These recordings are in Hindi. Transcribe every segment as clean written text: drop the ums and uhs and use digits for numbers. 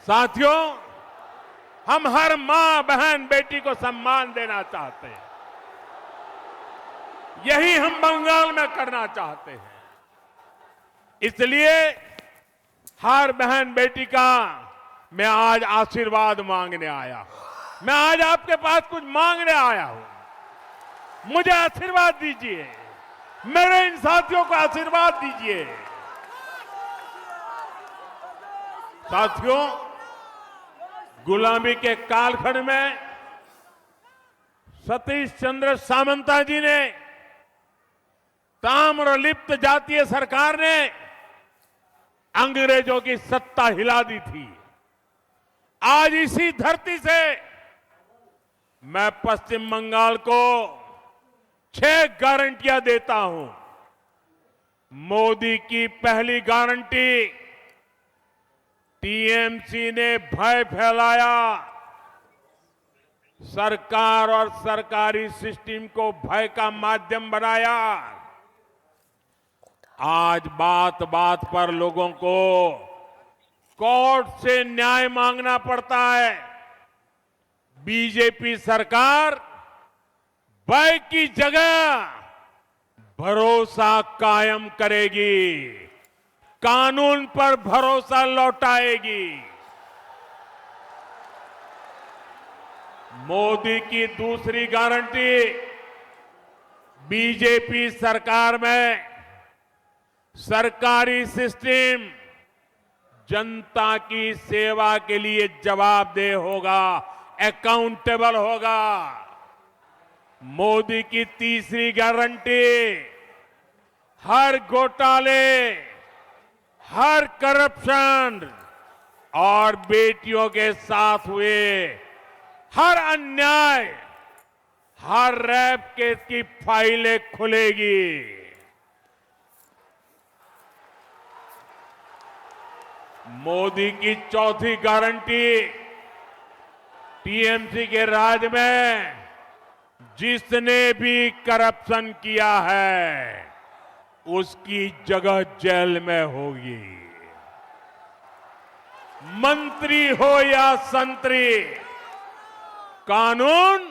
साथियों, हम हर मां, बहन, बेटी को सम्मान देना चाहते हैं। यही हम बंगाल में करना चाहते हैं। इसलिए हर बहन बेटी का मैं आज आशीर्वाद मांगने आया हूं। मैं आज आपके पास कुछ मांगने आया हूं। मुझे आशीर्वाद दीजिए, मेरे इन साथियों को आशीर्वाद दीजिए। साथियों, गुलामी के कालखंड में सतीश चंद्र सामंता जी ने, ताम्रलिप्त जातीय सरकार ने अंग्रेजों की सत्ता हिला दी थी। आज इसी धरती से मैं पश्चिम बंगाल को 6 गारंटियां देता हूं। मोदी की पहली गारंटी, टीएमसी ने भय फैलाया, सरकार और सरकारी सिस्टम को भय का माध्यम बनाया। आज बात बात पर लोगों को कोर्ट से न्याय मांगना पड़ता है। बीजेपी सरकार भय की जगह भरोसा कायम करेगी, कानून पर भरोसा लौटाएगी। मोदी की दूसरी गारंटी, बीजेपी सरकार में सरकारी सिस्टम जनता की सेवा के लिए जवाबदेह होगा, अकाउंटेबल होगा। मोदी की तीसरी गारंटी, हर घोटाले, हर करप्शन और बेटियों के साथ हुए हर अन्याय, हर रेप केस की फाइलें खुलेगी। मोदी की चौथी गारंटी, टीएमसी के राज में जिसने भी करप्शन किया है उसकी जगह जेल में होगी। मंत्री हो या संतरी, कानून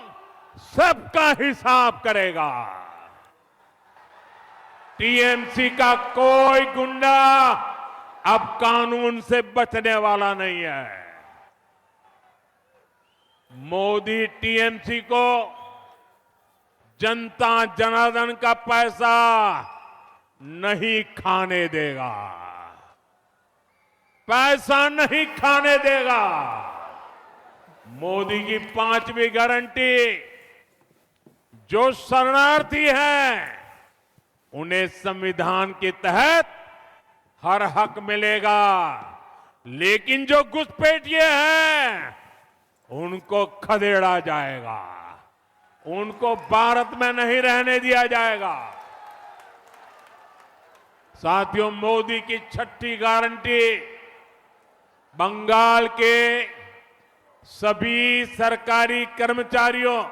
सबका हिसाब करेगा। टीएमसी का कोई गुंडा अब कानून से बचने वाला नहीं है। मोदी टीएमसी को जनता जनार्दन का पैसा नहीं खाने देगा, पैसा नहीं खाने देगा। मोदी की पांचवी गारंटी, जो शरणार्थी हैं उन्हें संविधान के तहत हर हक मिलेगा, लेकिन जो घुसपैठिए हैं उनको खदेड़ा जाएगा, उनको भारत में नहीं रहने दिया जाएगा। साथियों, मोदी की छठी गारंटी, बंगाल के सभी सरकारी कर्मचारियों,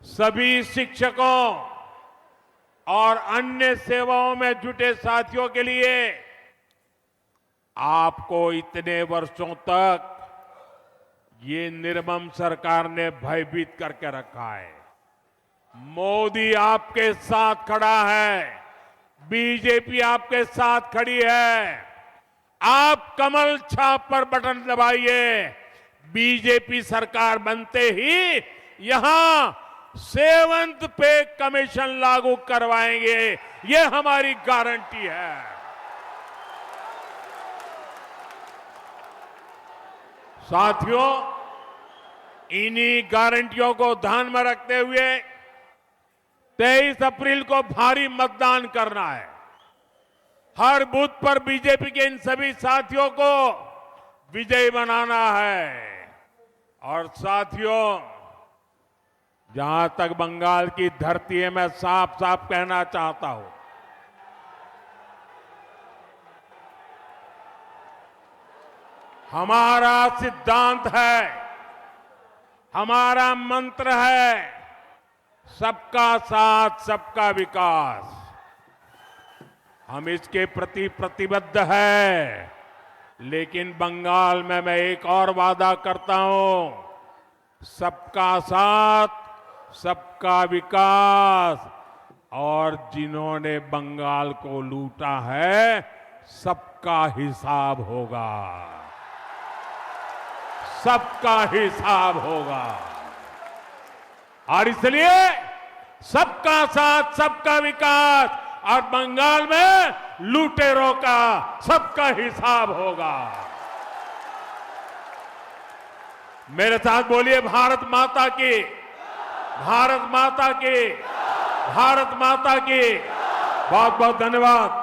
सभी शिक्षकों और अन्य सेवाओं में जुटे साथियों के लिए आपको इतने वर्षों तक ये निर्मम सरकार ने भयभीत करके रखा है। मोदी आपके साथ खड़ा है, बीजेपी आपके साथ खड़ी है। आप कमल छाप पर बटन दबाइए, बीजेपी सरकार बनते ही यहां 7th पे कमीशन लागू करवाएंगे, ये हमारी गारंटी है। साथियों, इन्हीं गारंटियों को ध्यान में रखते हुए 23 अप्रैल को भारी मतदान करना है। हर बूथ पर बीजेपी के इन सभी साथियों को विजयी बनाना है। और साथियों, जहां तक बंगाल की धरती है, मैं साफ साफ कहना चाहता हूं, हमारा सिद्धांत है, हमारा मंत्र है, सबका साथ सबका विकास। हम इसके प्रति प्रतिबद्ध है। लेकिन बंगाल में मैं एक और वादा करता हूं, सबका साथ, सबका विकास। और जिन्होंने बंगाल को लूटा है, सबका हिसाब होगा, सबका हिसाब होगा। और इसलिए सबका साथ, सबका विकास और बंगाल में लुटेरों का सबका हिसाब होगा। मेरे साथ बोलिए, भारत माता की, भारत माता की, भारत माता की। बहुत बहुत धन्यवाद।